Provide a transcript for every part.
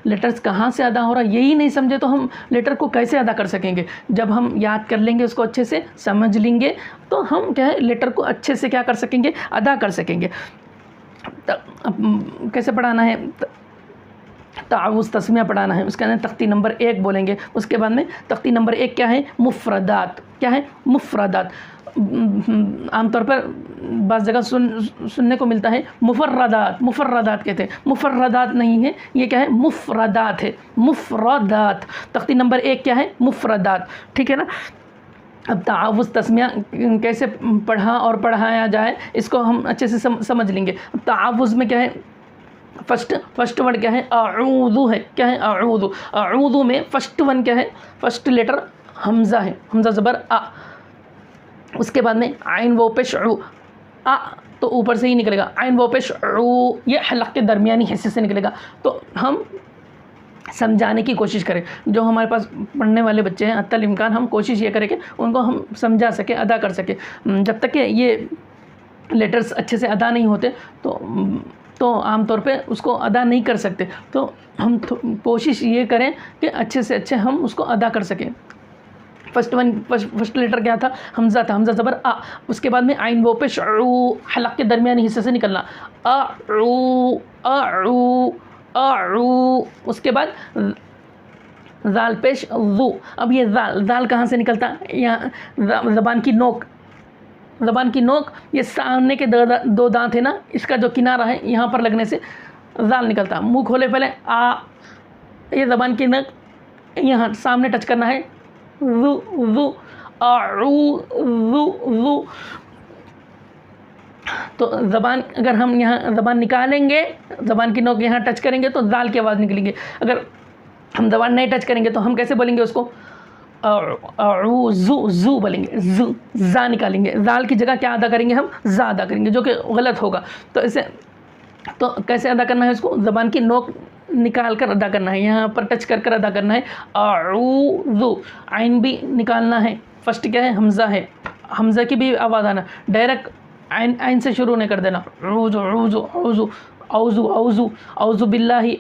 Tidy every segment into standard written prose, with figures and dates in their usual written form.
Letters कहाँ से अदा हो रहा है यही नहीं समझे तो हम लेटर को कैसे अदा कर सकेंगे। जब हम याद कर लेंगे, उसको अच्छे से समझ लेंगे, तो हम क्या है लेटर को अच्छे से क्या कर सकेंगे, अदा कर सकेंगे। कैसे पढ़ाना है, ताउज़ तस्मिया पढ़ाना है। उसके अंदर तख्ती नंबर 1 बोलेंगे। उसके बाद में तख्ती नंबर 1 क्या है, मुफ़रदात। क्या है, मुफ़रदात। आमतौर पर बाज़ जगह सुनने को मिलता है मुफ़र्रदात, मुफ़र्रदात कहते हैं। मुफ़र्रदात नहीं है, ये क्या है, मुफ़रदात है, मुफ़रदात। तख्ती नंबर 1 क्या है, मुफ़रदात। ठीक है ना। अब ताउज़ तस्मिया कैसे पढ़ा और पढ़ाया जाए, इसको हम अच्छे से समझ लेंगे। ताउज़ में क्या है, फर्स्ट वर्ड क्या है, अऊज़ु है। क्या है, अऊज़ु। अऊज़ु में फर्स्ट वन क्या है, फर्स्ट लेटर हमज़ा है, हमज़ा ज़बर आ। उसके बाद में आइन वो पेश आ, तो ऊपर से ही निकलेगा। आइन वो पेश ये हलक़ के दरमियानी हिस्से से निकलेगा। तो हम समझाने की कोशिश करें। जो हमारे पास पढ़ने वाले बच्चे हैं, अत्तल इम्कान हम कोशिश ये करें कि उनको हम समझा सकें, अदा कर सकें। जब तक कि ये लेटर्स अच्छे से अदा नहीं होते तो आमतौर पे उसको अदा नहीं कर सकते। तो हम कोशिश ये करें कि अच्छे से अच्छे हम उसको अदा कर सकें। फर्स्ट लेटर क्या था, हमज़ा था, हमज़ा ज़बर आ। उसके बाद में आइन वो पेश हलक़ के दरमियानी हिस्से से निकलना, उसके बाद ज़ाल पेश ज़ू। अब ये ज़ाल कहाँ से निकलता, यहाँ ज़बान की नोक, ये सामने के दो दांत है ना, इसका जो किनारा है यहाँ पर लगने से ज़ाल निकलता। मुंह खोले पहले आ, ये ज़बान की नोक यहाँ सामने टच करना है, ज़ू ज़ू। तो ज़बान, अगर हम यहाँ ज़बान निकालेंगे, ज़बान की नोक यहाँ टच करेंगे तो ज़ाल की आवाज़ निकलेंगे। अगर हम ज़बान नहीं टच करेंगे तो हम कैसे बोलेंगे उसको, ज़ू बोलेंगे, ज़ा निकालेंगे। ज़ाल की जगह क्या अदा करेंगे, हम ज़ा अदा करेंगे, जो कि गलत होगा। तो इसे तो कैसे अदा करना है उसको, ज़बान की नोक निकाल कर अदा करना है, यहाँ पर टच कर अदा करना है। अऊज़ु, आइन भी निकालना है। फर्स्ट क्या है, हमज़ा है, हमज़ा की भी आवाज़ आना, डायरेक्ट आइन से शुरू नहीं कर देना। औज़ु बिल्लाही,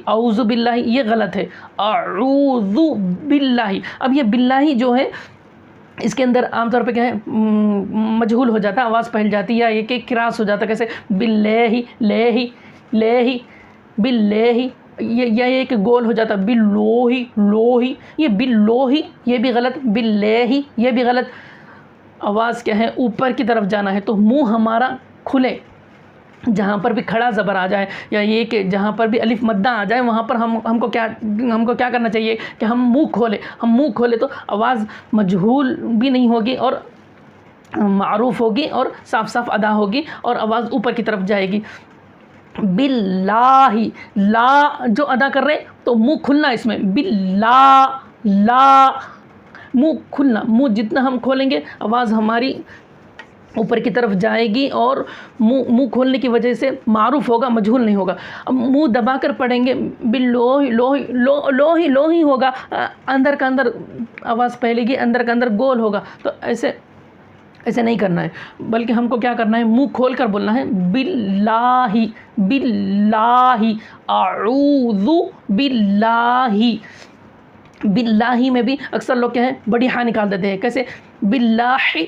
ये गलत है। अऊज़ु बिल्लाही। अब ये बिल्लाही जो है, इसके अंदर आमतौर पे क्या है, मजहूल हो जाता है, आवाज़ फैल जाती है, या एक किरास हो जाता है। कैसे, बिल्लेही, बिल्लेही, ये एक गोल हो जाता है। लोही, ये बिल्लोही, ये भी गलत। बिल्लेही, ये भी गलत। आवाज़ क्या है, ऊपर की तरफ जाना है। तो मुंह हमारा खुले, जहाँ पर भी खड़ा ज़बर आ जाए, या ये कि जहाँ पर भी अलिफ मद्दा आ जाए, वहाँ पर हमको क्या करना चाहिए कि हम मुँह खोले तो आवाज़ मजहूल भी नहीं होगी और मारूफ होगी और साफ साफ अदा होगी और आवाज़ ऊपर की तरफ जाएगी। बिल्लाही, ला जो अदा कर रहे तो मुँह खुलना, इसमें बिल्ला, ला मुँह खुलना। मुँह जितना हम खोलेंगे आवाज़ हमारी ऊपर की तरफ जाएगी और मुँह खोलने की वजह से मारूफ होगा, मजहूल नहीं होगा। अब मुँह दबाकर पढ़ेंगे, लोही होगा, अंदर का अंदर आवाज़ फैलेगी, अंदर का अंदर गोल होगा। तो ऐसे नहीं करना है, बल्कि हमको क्या करना है, मुँह खोल कर बोलना है। बिल्लाही, अऊज़ु बिल्लाही में भी अक्सर लोग क्या है, बड़ी हाँ निकाल देते हैं। कैसे, बिल्लाही,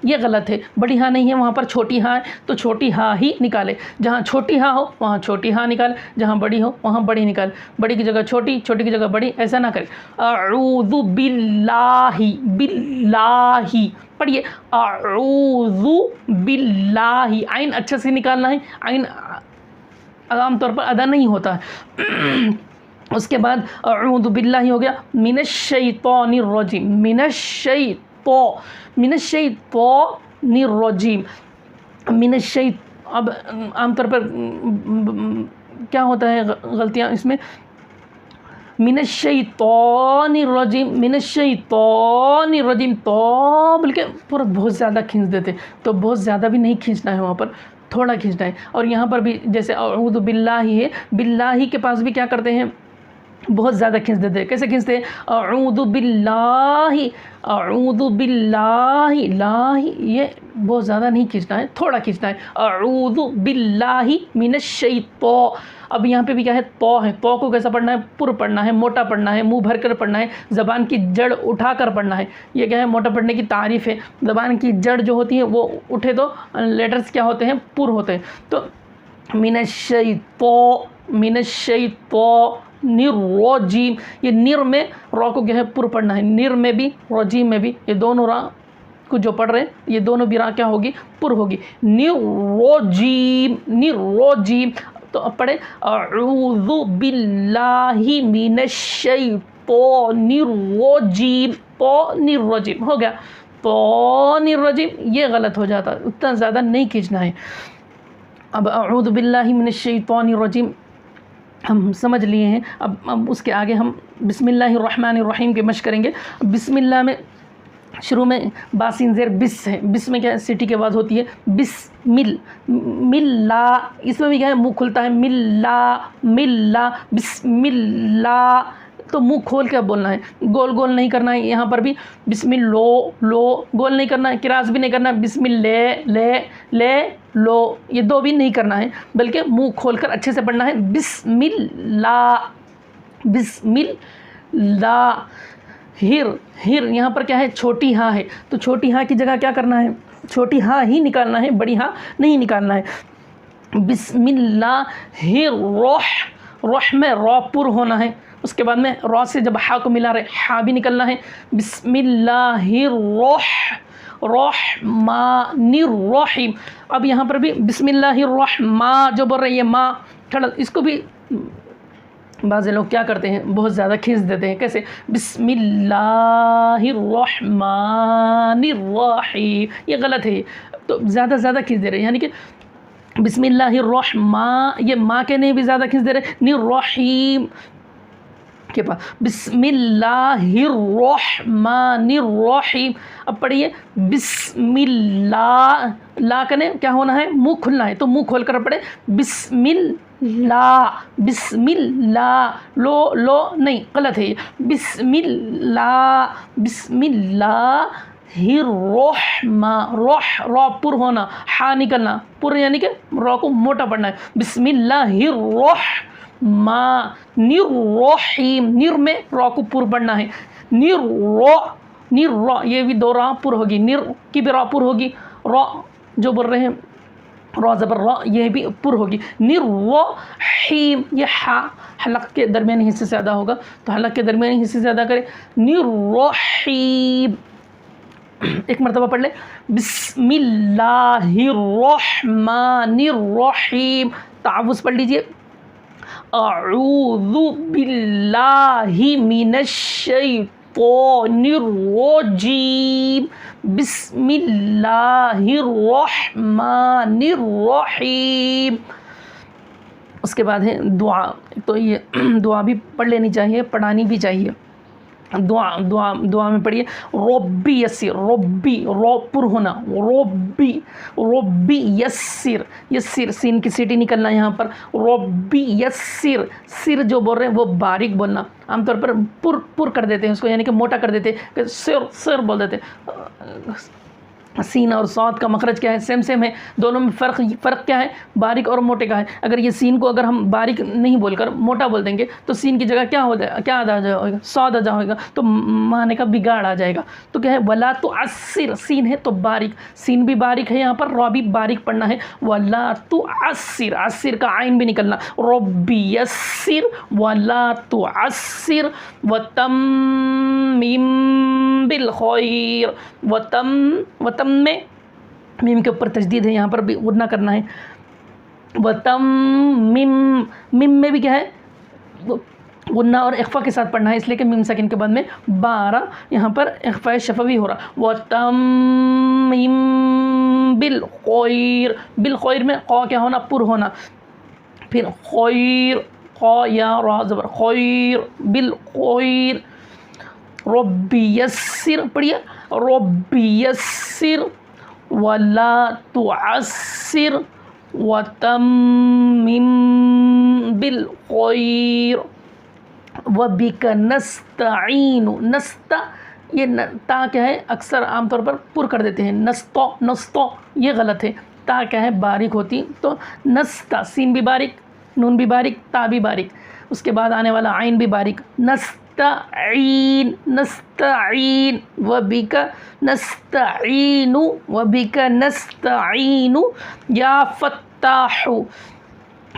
ये गलत है। बड़ी हाँ नहीं है, वहाँ पर छोटी हाँ है, तो छोटी हाँ ही निकाले। जहाँ छोटी हाँ हो वहाँ छोटी हाँ निकाल, जहाँ बड़ी हो वहाँ बड़ी निकाल। बड़ी की जगह छोटी, छोटी की जगह बड़ी, ऐसा ना करें। अऊज़ु बिल्लाही, पढ़िए, अऊज़ु बिल्लाही। आइन अच्छे से निकालना है, आइन आम तौर पर अदा नहीं होता है। उसके बाद अऊज़ु बिल्लाही हो गया। मिनश्शैतानिर्रजीम, मिनश्शैतानिर्रजीम। अब आमतौर पर क्या होता है गलतियाँ इसमें, मिनश्शैतानिर्रजीम, तो बल्कि पूरा बहुत ज़्यादा खींच देते, तो बहुत ज़्यादा भी नहीं खींचना है, वहाँ पर थोड़ा खींचना है। और यहाँ पर भी जैसे अऊज़ु बिल्लाही है, बिल्लाही के पास भी क्या करते हैं, बहुत ज़्यादा खींच देते हैं। कैसे खींचते हैं, अऊज़ु बिल्लाही, लाही, ये बहुत ज़्यादा नहीं खींचना है, थोड़ा खींचना है। अऊज़ु बिल्लाही मिनश्शैतान, अब यहाँ पे भी क्या है, तो है, तो को कैसा पढ़ना है, पुर पढ़ना है, मोटा पढ़ना है, मुंह भर कर पढ़ना है, ज़बान की जड़ उठा कर पढ़ना है। ये क्या है, मोटा पढ़ने की तारीफ़ है। ज़बान की जड़ जो होती है वो उठे तो लेटर्स क्या होते हैं, पुर होते हैं। तो मिनश्शैतो निर्रजीम, ये निर में रॉ को क्या है, पुर पढ़ना है, निर में भी रजीम में भी, ये दोनों रा को जो पढ़ रहे हैं ये दोनों भी रा क्या होगी, पुर होगी। निर्रजीम, निर्रजीम। तो अब पढ़े अऊज़ु बिल्लाहि मिनश्शैतानिर्रजीम, तो निर्रजीम हो गया। तो निर्रजीम ये गलत हो जाता, उतना ज़्यादा नहीं खींचना है। अब अऊज़ु बिल्लाहि मिनश्शैतानिर्रजीम हम समझ लिए हैं। अब उसके आगे हम बिस्मिल्लाहिर्रहमानिर्रहीम के मश करेंगे। बिस्मिल्लाह में शुरू में बासिन ज़ेर बिस है, बिस में क्या है, सिटी के बाद होती है बिस्मिल, मिल्ला, इसमें भी क्या है, मुँह खुलता है, मिल्ला मिल्ला बिस्मिल्ला, तो मुंह खोल के बोलना है, गोल गोल नहीं करना है। यहाँ पर भी बिस्मिल्लो लो, गोल नहीं करना है, किरास भी नहीं करना है, बिस्मिल्ले ले लो, ये दो भी नहीं करना है, बल्कि मुंह खोलकर अच्छे से पढ़ना है। बिस्मिल्ला बिस्मिल्ला। हिर यहाँ पर क्या है, छोटी हाँ है, तो छोटी हाँ की जगह क्या करना है, छोटी हाँ ही निकालना है, बड़ी हाँ नहीं निकालना है। बिस्मिल्लाहिर रोह में रॉ पुर होना है, उसके बाद में रॉ से जब हा को मिला रहे हा भी निकलना है। बिस्मिल्लाहिर रहमानिर्रहीम। अब यहाँ पर भी बिस्मिल्लाहिर रहमा जो बोल रही है माँ थोड़ा, इसको भी बाज़ लोग क्या करते हैं, बहुत ज़्यादा खींच देते हैं। कैसे, बिस्मिल्लाहिर रहमानिर्रहीम, ये गलत है, तो ज़्यादा खींच दे रहे हैं, यानी कि बिस्मिल्लाहिर रहमा, ये माँ के नहीं भी ज़्यादा खींच दे रहे, निर्रहीम के पास बिस्मिल्लाहिर्रहमानिर्रहीम। अब पढ़िए बिस्मिल्लाह, ला कने क्या होना है, मुंह खुलना है, तो मुंह खोल कर पढ़े बिस्मिल्लाह बिस्मिल्लाह, लो नहीं, गलत है ये, बिस्मिल्लाह हिर्रहमा, रॉ पुर होना, हा निकलना, पुर यानी कि रॉ को मोटा पढ़ना है। बिस्मिल्लाहिर्रहमानिर्रहीम, निर में रॉ को पुर पढ़ना है। निर ये भी दो रॉ पुर होगी, निर की भी रॉ पुर होगी, रॉ जो बोल रहे हैं रॉ ज़बर रॉ, ये भी पुर होगी। निर्रहीम, ये हा हलक के दरमियानी हिस्से से अदा होगा, तो हलक के दरमियानी हिस्से से अदा करें। निर्रहीम, एक मरतबा पढ़ ले, बिस्मिल्लाहिर्रहमानिर्रहीम। तावुज़ पढ़ लीजिए, अऊज़ु बिल्लाहि मिनश्शैतानिर्रजीम, बिस्मिल्लाहिर्रहमानिर्रहीम। उसके बाद है दुआ, तो ये दुआ भी पढ़ लेनी चाहिए, पढ़ानी भी चाहिए। दुआ में पढ़िए रब्बी यस्सिर, रब्बी रॉ पुर होना, रब्बी यस्सिर, यस्सिर सीन की सीटी निकलना यहाँ पर, रब्बी यस्सिर, सिर जो बोल रहे हैं वो बारीक बोलना, आमतौर पर पुर कर देते हैं उसको, यानी कि मोटा कर देते हैं, सिर बोल देते हैं। सीन और सौद का मखरज क्या है, सेम है, दोनों में फ़र्क क्या है, बारीक और मोटे का है। अगर ये सीन को अगर हम बारीक नहीं बोलकर मोटा बोल देंगे तो सीन की जगह क्या हो जाएगा, क्या अदा जाएगा, सौद अदा होगा, तो माने का बिगाड़ आ जाएगा। तो क्या है, वला तो अस्सिर, सीन है तो बारीक, सीन भी बारीक है यहाँ पर, रॉ भी बारीक पढ़ना है। वला तो अस्सिर, अस्सिर का आइन भी निकलना, रब्बी यस्सिर वला तो अस्सिर वतम्मिम बिल खैर। वतम में मीम के ऊपर तजदीद है, यहाँ पर भी गुन्ना करना है। वतम्मिम, मिम में भी क्या है, गुन्ना और इख्फा के साथ पढ़ना है, इसलिए कि मीम सकिन के बाद में 12 यहाँ पर इख्फा शफवी हो रहा। वतम्मिम बिल खैर, बिल खैर में क़ौ क्या होना, पुर होना, फिर खैर, क़ौ या रा ज़बर, खैर बिल खैर। रब्बी यस्सिर पढ़िए, रब्बी यस्सिर वला तुअस्सिर वतम्मिम बिल खैर वबिका नस्तईनु। नस्ता, ये ता क्या है, अक्सर आमतौर पर पुर कर देते हैं, नस्तो, ये गलत है। ता क्या है, बारीक होती, तो नस्ता सीन भी बारीक, नून भी बारीक, ता भी बारीक, उसके बाद आने वाला आइन भी बारीक। नस्तईन, नस्तईन, व बिका नस्तईनु, व बिका नस्तईनु, या फत्ताहु,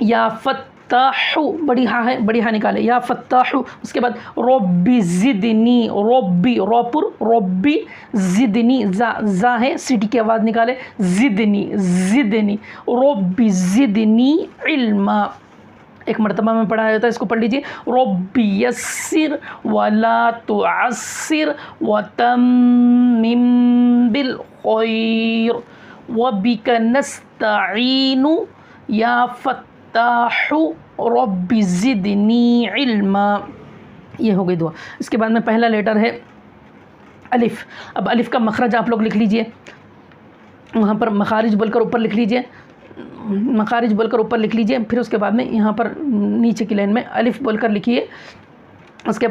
या फत्ताहु, बड़ी हा है, बड़ी हा निकाले, या फत्ताहु। उसके बाद रब्बी ज़िदनी, रब्बी, रोपुर रब्बी, ज़िदनी, जा है, सीटी की आवाज़ निकाले, ज़िदनी, ज़िदनी, रब्बी ज़िदनी इल्मा। एक मरतबा में पढ़ा जाता है, इसको पढ़ लीजिए। रब्बी यस्सिर वला तुअस्सिर वतम्मिम बिल खैर वबिका नस्तईनु या फत्ताहु रब्बी ज़िदनी इल्मा। ये हो गई दुआ। इसके बाद में पहला लेटर है अलिफ़। अब अलिफ़ का मखरज आप लोग लिख लीजिए, वहाँ पर मखारिज बोलकर ऊपर लिख लीजिए, मखारिज बोलकर ऊपर लिख लीजिए। फिर उसके बाद में यहाँ पर नीचे की लाइन में अलिफ़ बोलकर लिखिए। उसके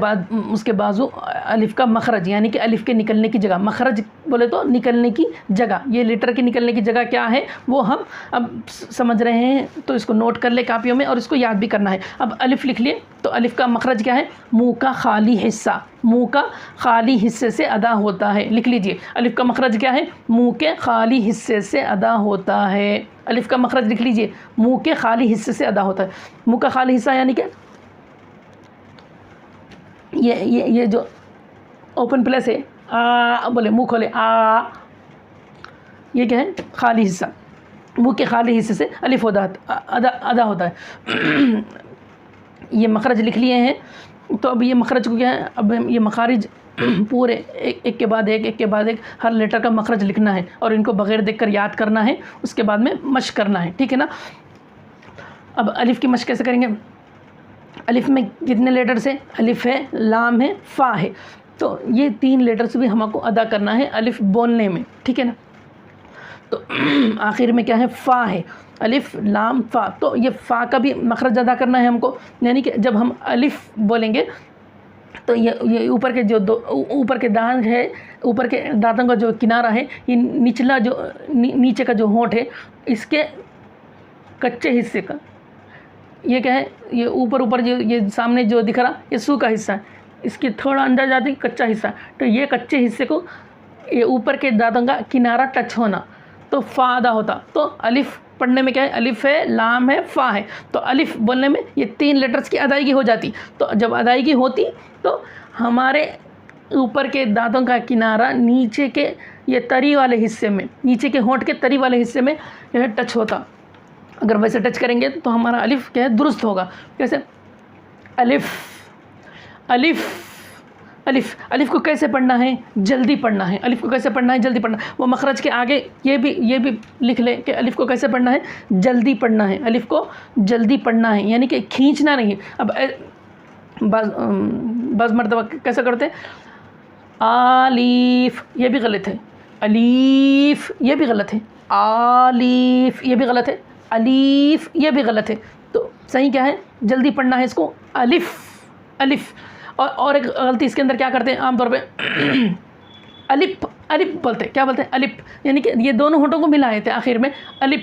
बाजू अलिफ़ का मखरज, यानी कि अलिफ़ के निकलने की जगह, मखरज बोले तो निकलने की जगह, ये लेटर के निकलने की जगह क्या है वो हम अब समझ रहे हैं, तो इसको नोट कर ले कापियों में और इसको याद भी करना है। अब अलिफ़ लिख लिए, तो अलिफ़ का मखरज क्या है? मुँह का खाली हिस्सा, मुँह का खाली हिस्से से अदा होता है। लिख लीजिए, अलिफ़ का मखरज क्या है? मुँह के खाली हिस्से से अदा होता है। अलिफ़ का मखरज लिख लीजिए, मुँह के खाली हिस्से से अदा होता है। मुँह का खाली हिस्सा यानी कि ये जो ओपन प्लेस है, आ बोले, मुँह खोले, आ, ये क्या है? खाली हिस्सा। मुँह के खाली हिस्से से अलिफ़ अदा होता है। ये मखरज लिख लिए हैं। तो अब ये मखरज को क्या है, अब ये मखारिज पूरे एक के बाद एक के बाद एक हर लेटर का मखरज लिखना है और इनको बग़ैर देखकर याद करना है। उसके बाद में मश्क करना है, ठीक है ना। अब अलिफ़ की मश्क कैसे करेंगे? अलिफ़ में कितने लेटर्स हैं? अलिफ़ है, लाम है, फ़ा है। तो ये 3 लेटर्स भी हमको अदा करना है अलिफ़ बोलने में, ठीक है ना। तो आखिर में क्या है? फ़ा है, अलिफ़ लाम फ़ा। तो ये फ़ा का भी मखरज अदा करना है हमको, यानी कि जब हम अलिफ़ बोलेंगे तो ये ऊपर के जो ऊपर के दांत है, ऊपर के दांतों का जो किनारा है, ये निचला जो नीचे का जो होंठ है, इसके कच्चे हिस्से का, ये क्या है? ये ऊपर जो ये सामने जो दिख रहा, ये सूखा हिस्सा है, इसके थोड़ा अंदर जाते ही कच्चा हिस्सा। तो ये कच्चे हिस्से को ये ऊपर के दांतों का किनारा टच होना, तो फ़ा अदा होता। तो अलिफ़ पढ़ने में क्या है? अलिफ़ है, लाम है, फ़ा है। तो अलिफ़ बोलने में ये 3 लेटर्स की अदायगी हो जाती। तो जब अदायगी होती तो हमारे ऊपर के दांतों का किनारा नीचे के ये तरी वाले हिस्से में, नीचे के होंठ के तरी वाले हिस्से में यह टच होता। अगर वैसे टच करेंगे तो हमारा अलिफ़ क्या है? दुरुस्त होगा। कैसे? अलिफ़, अलिफ़, अलिफ़। अलिफ़ को कैसे पढ़ना है? जल्दी पढ़ना है। अलिफ़ को कैसे पढ़ना है? जल्दी पढ़ना है। वो मखरज के आगे ये भी लिख ले कि अलिफ़ को कैसे पढ़ना है? जल्दी पढ़ना है। अलिफ़ को जल्दी पढ़ना है, यानी कि खींचना नहीं। अब बस मरतबा कैसे करते हैं? आलिफ़, ये भी गलत है। अलीफ़, ये भी गलत है। आलिफ़, ये भी गलत है। अलीफ़, ये भी गलत है। तो सही क्या है? जल्दी पढ़ना है इसको, अलिफ़, अलिफ़। और एक गलती इसके अंदर क्या करते हैं आमतौर पे? अलिफ़, अलिफ़ बोलते हैं। क्या बोलते हैं? अलिफ़, यानी कि ये दोनों होठों को मिलाए थे आखिर में, अलिफ़।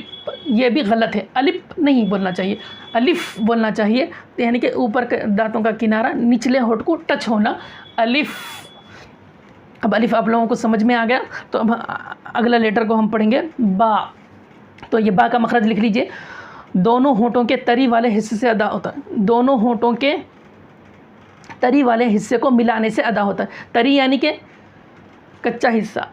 ये भी गलत है, अलिफ़ नहीं बोलना चाहिए, अलिफ़ बोलना चाहिए। यानी कि ऊपर के दांतों का किनारा निचले होठ को टच होना, अलिफ़। अब अलिफ़ आप लोगों को समझ में आ गया। तो अब अगला लेटर को हम पढ़ेंगे बा। तो ये बा का मखरज लिख लीजिए, दोनों होठों के तरी वाले हिस्से से अदा होता है। दोनों होठों के तरी वाले हिस्से को मिलाने से अदा होता है। तरी यानी कि कच्चा हिस्सा।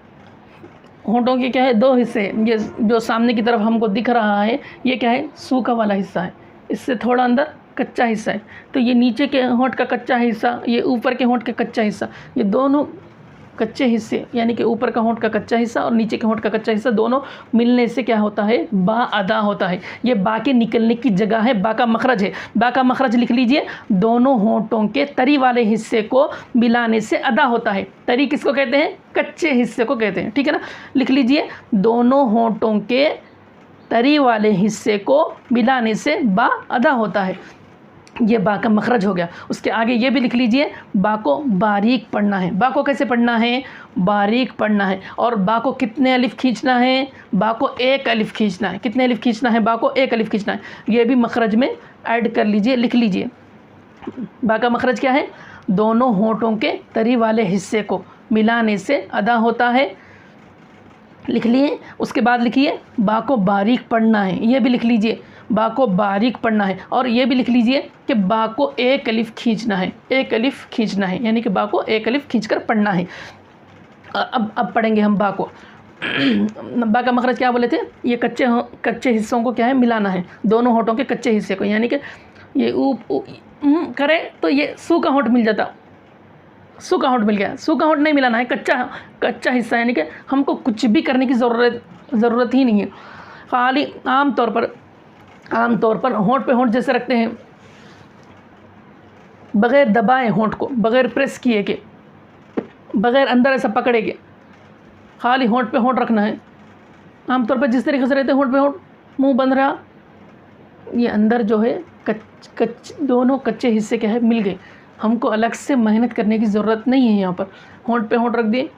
होठों के क्या है? 2 हिस्से हैं। ये जो सामने की तरफ हमको दिख रहा है, ये क्या है? सूखा वाला हिस्सा है, इससे थोड़ा अंदर कच्चा हिस्सा है। तो ये नीचे के होंठ का कच्चा हिस्सा, ये ऊपर के होंठ का कच्चा हिस्सा, ये दोनों कच्चे हिस्से, यानी कि ऊपर का होंठ का कच्चा हिस्सा और नीचे के होंठ का कच्चा हिस्सा, दोनों मिलने से क्या होता है? बा अदा होता है। ये बा के निकलने की जगह है, बा का मखरज है। बा का मखरज लिख लीजिए, दोनों होंठों के तरी वाले हिस्से को मिलाने से अदा होता है। तरी किसको कहते हैं? कच्चे हिस्से को कहते हैं, ठीक है ना। लिख लीजिए, दोनों होंठों के तरी वाले हिस्से को मिलाने से बा अदा होता है। ये बा का मखरज हो गया। उसके आगे ये भी लिख लीजिए, बा को बारीक पढ़ना है। बा को कैसे पढ़ना है? बारीक पढ़ना है। और बा को कितने अलिफ खींचना है? बा को एक अलिफ खींचना है। कितने अलिफ खींचना है? बा को एक अलिफ खींचना है। ये भी मखरज में ऐड कर लीजिए, लिख लीजिए। बा का मखरज क्या है? दोनों होंठों के तरी वाले हिस्से को मिलाने से अदा होता है। लिख लिए। उसके बाद लिखिए, बा को बारीक पढ़ना है। ये भी लिख लीजिए, बा को बारीक पढ़ना है। और ये भी लिख लीजिए कि बा को एक अलिफ खींचना है। एक अलिफ खींचना है, यानी कि बा को एक अलिफ खींचकर पढ़ना है। अब पढ़ेंगे हम बा को। बा का मखरज क्या बोले थे? ये कच्चे हिस्सों को क्या है? मिलाना है, दोनों होठों के कच्चे हिस्से को। यानी कि ये करें तो ये सू का होंठ मिल जाता, सू का होंठ मिल गया। सू का होंठ नहीं मिलाना है, कच्चा हिस्सा, यानी कि हमको कुछ भी करने की ज़रूरत ही नहीं है। खाली आम तौर पर होंठ पे होंठ जैसे रखते हैं, बग़ैर दबाए होंठ को, बग़ैर प्रेस किए के, बग़ैर अंदर ऐसा पकड़े के, खाली होंठ पे होंठ रखना है। आम तौर पर जिस तरीके से रहते हैं होंठ पे होंठ, मुंह बंद रहा, ये अंदर जो है दोनों कच्चे हिस्से क्या है? मिल गए। हमको अलग से मेहनत करने की ज़रूरत नहीं है। यहाँ पर होंठ पे होंठ रख दिए,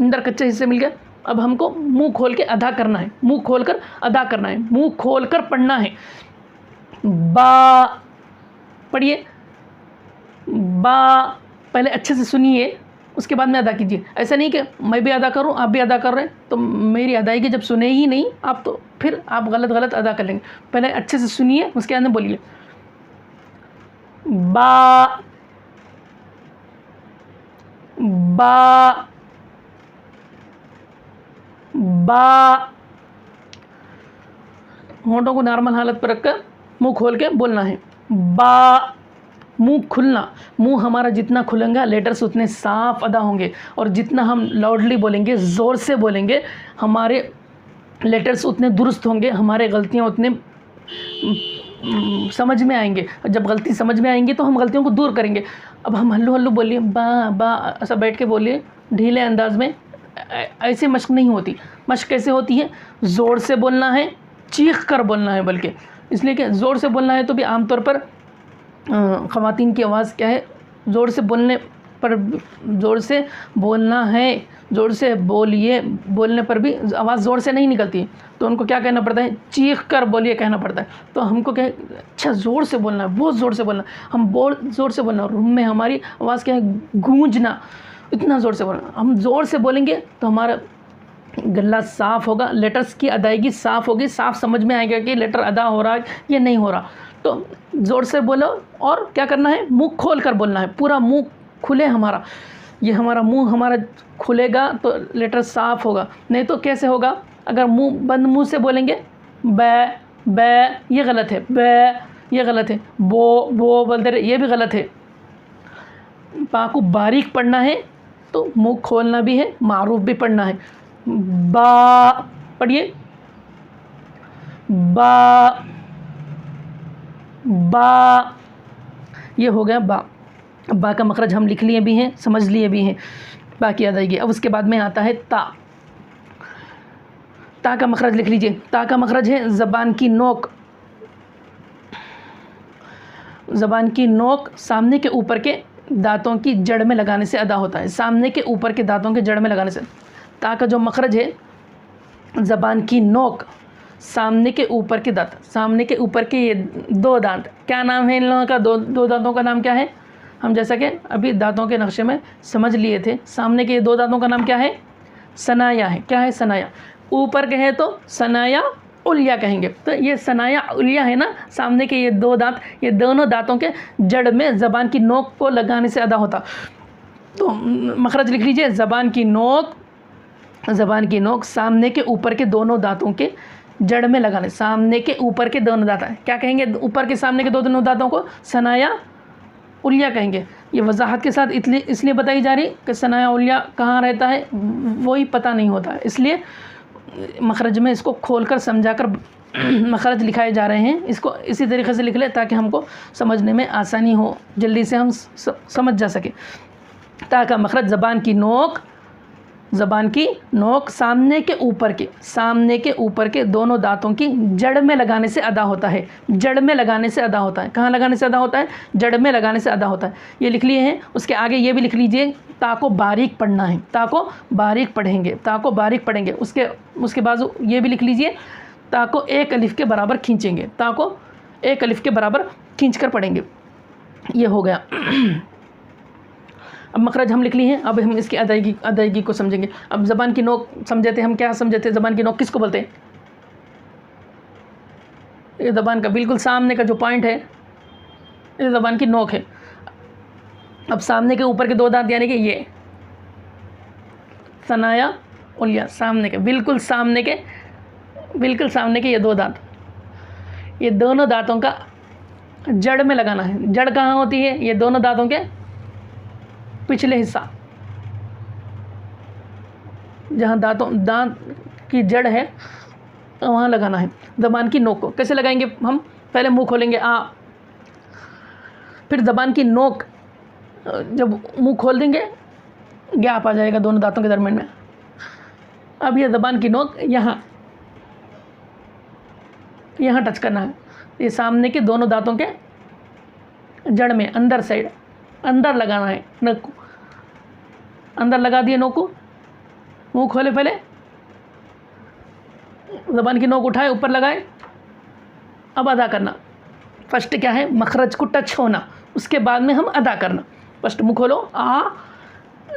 अंदर कच्चे हिस्से मिल गए। अब हमको मुंह खोल के अदा करना है, मुंह खोल कर अदा करना है, मुंह खोल कर पढ़ना है। बा पढ़िए, बा पहले अच्छे से सुनिए, उसके बाद में अदा कीजिए। ऐसा नहीं कि मैं भी अदा करूं, आप भी अदा कर रहे हैं, तो मेरी अदायगी जब सुने ही नहीं आप, तो फिर आप गलत अदा कर लेंगे। पहले अच्छे से सुनिए, उसके बाद में बोलिए। बा बा बा होंठों को नॉर्मल हालत पर रखकर मुंह खोल के बोलना है। बा, मुंह खुलना, मुंह हमारा जितना खुलेगा लेटर्स उतने साफ अदा होंगे। और जितना हम लाउडली बोलेंगे, ज़ोर से बोलेंगे, हमारे लेटर्स उतने दुरुस्त होंगे, हमारे गलतियाँ उतने समझ में आएंगे। जब गलती समझ में आएंगी तो हम गलतियों को दूर करेंगे। अब हम हल्लू हल्लू बोलिए, बा बा ऐसा बैठ के बोलिए ढीले अंदाज में, ऐसे मश्क नहीं होती। मश्क कैसे होती है? ज़ोर से बोलना है, चीख कर बोलना है, बल्कि इसलिए कि ज़ोर से बोलना है तो भी आमतौर पर ख़वातीन की आवाज़ क्या है? ज़ोर से बोलने पर, ज़ोर से बोलना है, ज़ोर से बोलिए, बोलने पर भी आवाज़ ज़ोर से नहीं निकलती है, तो उनको क्या कहना पड़ता है? चीख कर बोलिए कहना पड़ता है। तो हमको क्या है? अच्छा ज़ोर से बोलना है, बहुत ज़ोर से बोलना है, हम ज़ोर से बोलना, रूम में हमारी आवाज़ क्या है? गूंजना, इतना ज़ोर से बोलना। हम ज़ोर से बोलेंगे तो हमारा गला साफ़ होगा, लेटर्स की अदायगी साफ़ होगी, साफ़ समझ में आएगा कि लेटर अदा हो रहा है या नहीं हो रहा। तो ज़ोर से बोलो। और क्या करना है? मुंह खोल कर बोलना है, पूरा मुंह खुले हमारा। ये हमारा मुंह हमारा खुलेगा तो लेटर साफ़ होगा, नहीं तो कैसे होगा? अगर मुंह बंद मुंह से बोलेंगे, बै बै, ये गलत है, बै ये गलत है, बो बोलते रहे, ये भी गलत है। पा को बारीक पढ़ना है तो मुंह खोलना भी है, मारूफ भी पढ़ना है। बा पढ़िए, बा बा, ये हो गया बा। बा का मखरज हम लिख लिए भी हैं, समझ लिए भी हैं, बा की अदायगी। अब उसके बाद में आता है ता। ता का मखरज लिख लीजिए। ता का मखरज है ज़बान की नोक, ज़बान की नोक सामने के ऊपर के दांतों की जड़ में लगाने से अदा होता है। सामने के ऊपर के दांतों के जड़ में लगाने से। ता का जो मखरज है, ज़बान की नोक सामने के ऊपर के दांत, सामने के ऊपर के ये दो दांत, क्या नाम है इन लोगों का? दो दांतों का नाम क्या है? हम जैसा कि अभी दांतों के नक्शे में समझ लिए थे, सामने के ये दो दांतों का नाम क्या है? सनाया है। क्या है? सनाया। ऊपर के है तो सनाया उलिया कहेंगे। तो ये सनाया उलिया है ना, सामने के ये दो दांत, ये दोनों दांतों के जड़ में ज़बान की नोक को लगाने से अदा होता। तो मखरज लिख लीजिए, ज़बान की नोक, ज़बान की नोक सामने के ऊपर के दोनों दांतों के जड़ में लगाने। सामने के ऊपर के दोनों दांत, क्या कहेंगे? ऊपर के सामने के दोनों दांतों को सनाया उलिया कहेंगे। ये वजाहत के साथ इसलिए बताई जा रही कि सनाया उलिया कहाँ रहता है वही पता नहीं होता, इसलिए मखरज में इसको खोलकर समझाकर मखरज लिखाए जा रहे हैं। इसको इसी तरीके से लिख ले ताकि हमको समझने में आसानी हो, जल्दी से हम समझ जा सके। ता का मखरज ज़बान की नोक, ज़बान की नोक सामने के ऊपर के दोनों दांतों की जड़ में लगाने से अदा होता है। जड़ में लगाने से अदा होता है। कहाँ लगाने से अदा होता है? जड़ में लगाने से अदा होता है। ये लिख लिए हैं। उसके आगे ये भी लिख लीजिए, ता को बारीक पढ़ना है। ता को बारीक पढ़ेंगे, ता को बारीक पढ़ेंगे। उसके बाजू ये भी लिख लीजिए, ता को एक अलिफ के बराबर खींचेंगे। ता को एक अलिफ के बराबर खींच कर पढ़ेंगे। ये हो गया। अब मखरज हम लिख लिए हैं। अब हम इसकी अदायगी को समझेंगे। अब ज़बान की नोक समझे थे हम। क्या समझे थे? ज़बान की नोक किसको बोलते हैं? ये ज़बान का बिल्कुल सामने का जो पॉइंट है, ये ज़बान की नोक है। अब सामने के ऊपर के दो दांत यानी कि ये सनाया उलिया, सामने के बिल्कुल सामने के ये दो दांत, ये दोनों दांतों का जड़ में लगाना है। जड़ कहाँ होती है? ये दोनों दांतों के पिछले हिस्सा, जहाँ दांत की जड़ है वहाँ लगाना है ज़बान की नोक को। कैसे लगाएंगे हम? पहले मुंह खोलेंगे आ, फिर ज़बान की नोक, जब मुंह खोल देंगे गैप आ जाएगा दोनों दांतों के दरमियान में। अब ये ज़बान की नोक यहाँ टच करना है। ये सामने के दोनों दांतों के जड़ में अंदर साइड अंदर लगाना है। नोक को अंदर लगा दिए, नोक को मुंह खोले, पहले ज़बान की नोक उठाए, ऊपर लगाए। अब अदा करना। फर्स्ट क्या है? मखरज को टच होना, उसके बाद में हम अदा करना। फर्स्ट मुंह खोलो, आ,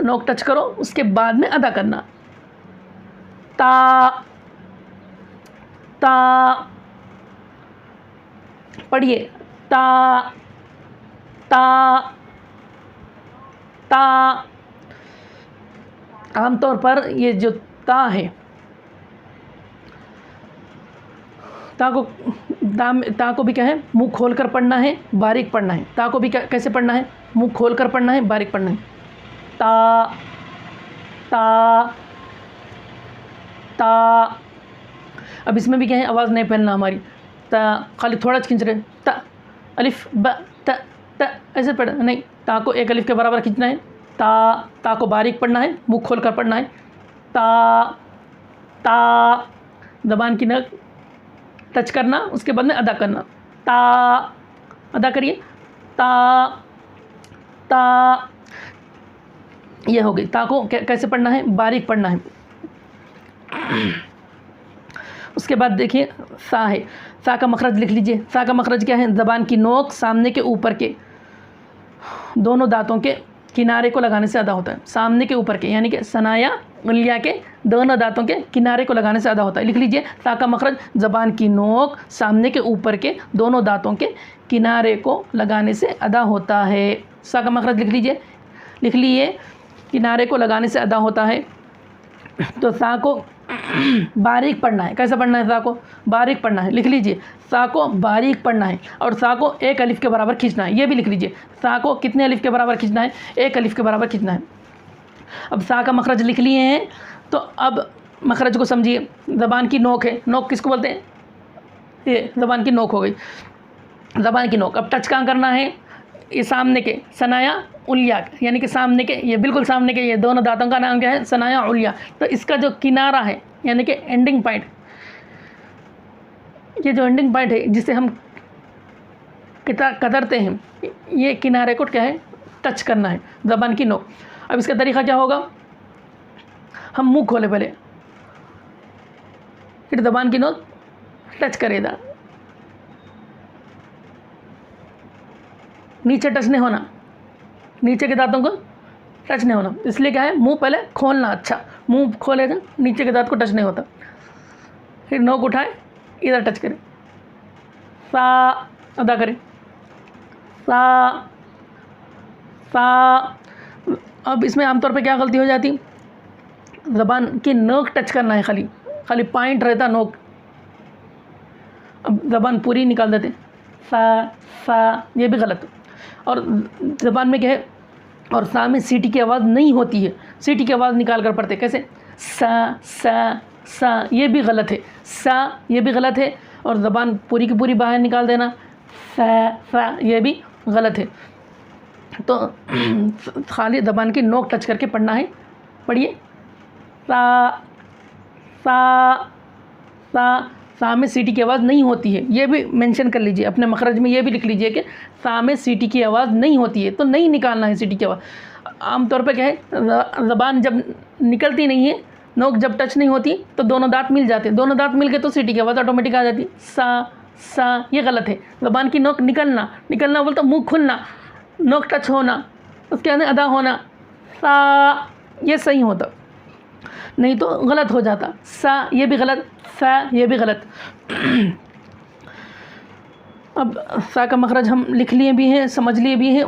नोक टच करो, उसके बाद में अदा करना। ता, ता पढ़िए, ता, ता, ता। आमतौर पर ये जो ता है, ता को भी क्या है? मुंह खोल कर पढ़ना है, बारीक पढ़ना है। ता को भी कैसे पढ़ना है? मुंह खोल कर पढ़ना है, बारीक पढ़ना है। ता, ता, ता। अब इसमें भी क्या है? आवाज़ नहीं फैलना हमारी। ता खाली थोड़ा खींच रहे, ता अलिफ ब त ऐसे पढ़ नहीं। ता को एक अलिफ के बराबर खींचना है। ता को बारीक पढ़ना है, मुंह खोल कर पढ़ना है। ता, ज़बान की नोक टच करना, उसके बाद में अदा करना। ता, अदा करिए। ता, ये हो गई। ता को कैसे पढ़ना है? बारीक पढ़ना है। उसके बाद देखिए सा है। सा का मखरज लिख लीजिए। सा का मखरज क्या है? ज़बान की नोक सामने के ऊपर के दोनों दांतों के किनारे को लगाने से अदा होता है। सामने के ऊपर के यानी कि सनाया उंगलियां के दोनों दांतों के किनारे को लगाने से अदा होता है। लिख लीजिए, सा का मखरज ज़बान की नोक सामने के ऊपर के दोनों दांतों के किनारे को लगाने से अदा होता है। सा का मखरज लिख लीजिए। लिख लिए, किनारे को लगाने से अदा होता है। तो सा को बारीक पढ़ना है। कैसे पढ़ना है? सा को बारीक पढ़ना है। लिख लीजिए, सा को बारीक पढ़ना है और सा को एक अलिफ के बराबर खींचना है। ये भी लिख लीजिए, सा को कितने अलिफ के बराबर खींचना है? एक अलिफ के बराबर खींचना है। अब सा का मखरज लिख लिए हैं, तो अब मखरज को समझिए। ज़बान की नोक है, नोक किसको बोलते हैं? ये ज़बान की नोक हो गई, ज़बान की नोक। अब टच कहाँ करना है? ये सामने के सनाया उलिया, यानी कि सामने के, ये बिल्कुल सामने के ये दोनों दांतों का नाम क्या है? सनाया उलिया। तो इसका जो किनारा है यानी कि एंडिंग पॉइंट, ये जो एंडिंग पॉइंट है जिसे हम कतरते हैं, ये किनारे को क्या है? टच करना है ज़बान की नोक। अब इसका तरीक़ा क्या होगा? हम मुंह खोले पहले, फिर ज़बान की नोक टच करेगा, नीचे टच नहीं होना, नीचे के दांतों को टच नहीं होना। इसलिए क्या है? मुंह पहले खोलना। अच्छा, मुंह खोलेगा, नीचे के दांत को टच नहीं होता। फिर नोक उठाए, इधर टच करें, सा अदा करें, सा। अब इसमें आमतौर पे क्या गलती हो जाती? ज़बान की नोक टच करना है, खाली पॉइंट रहता नोक। अब ज़बान पूरी निकाल देते, सा, ये भी गलत। और ज़बान में क्या है? और सा में सीटी की आवाज़ नहीं होती है, सीटी की आवाज़ निकाल कर पढ़ते। कैसे? सा, ये भी गलत है। सा, ये भी गलत है। और ज़बान पूरी की पूरी बाहर निकाल देना, सा, ये भी गलत है। तो खाली ज़बान की नोक टच करके पढ़ना है। पढ़िए, सा सा सा। सा में सीटी की आवाज़ नहीं होती है, ये भी मेंशन कर लीजिए अपने मखरज में, ये भी लिख लीजिए कि सा में सीटी की आवाज़ नहीं होती है, तो नहीं निकालना है सीटी की आवाज़। आमतौर पे क्या है, ज़बान जब निकलती नहीं है, नोक जब टच नहीं होती, तो दोनों दांत मिल जाते हैं, दोनों दांत मिल गए तो सीटी की आवाज़ ऑटोमेटिक आ जाती है। सा ये गलत है। ज़बान की नोक निकलना बोलते मुँह खुलना, नोक टच होना, उसके अंदर अदा होना, सा ये सही होता, नहीं तो गलत हो जाता। सा ये भी गलत, सा ये भी गलत। अब सा का मखरज हम लिख लिए भी हैं, समझ लिए भी हैं।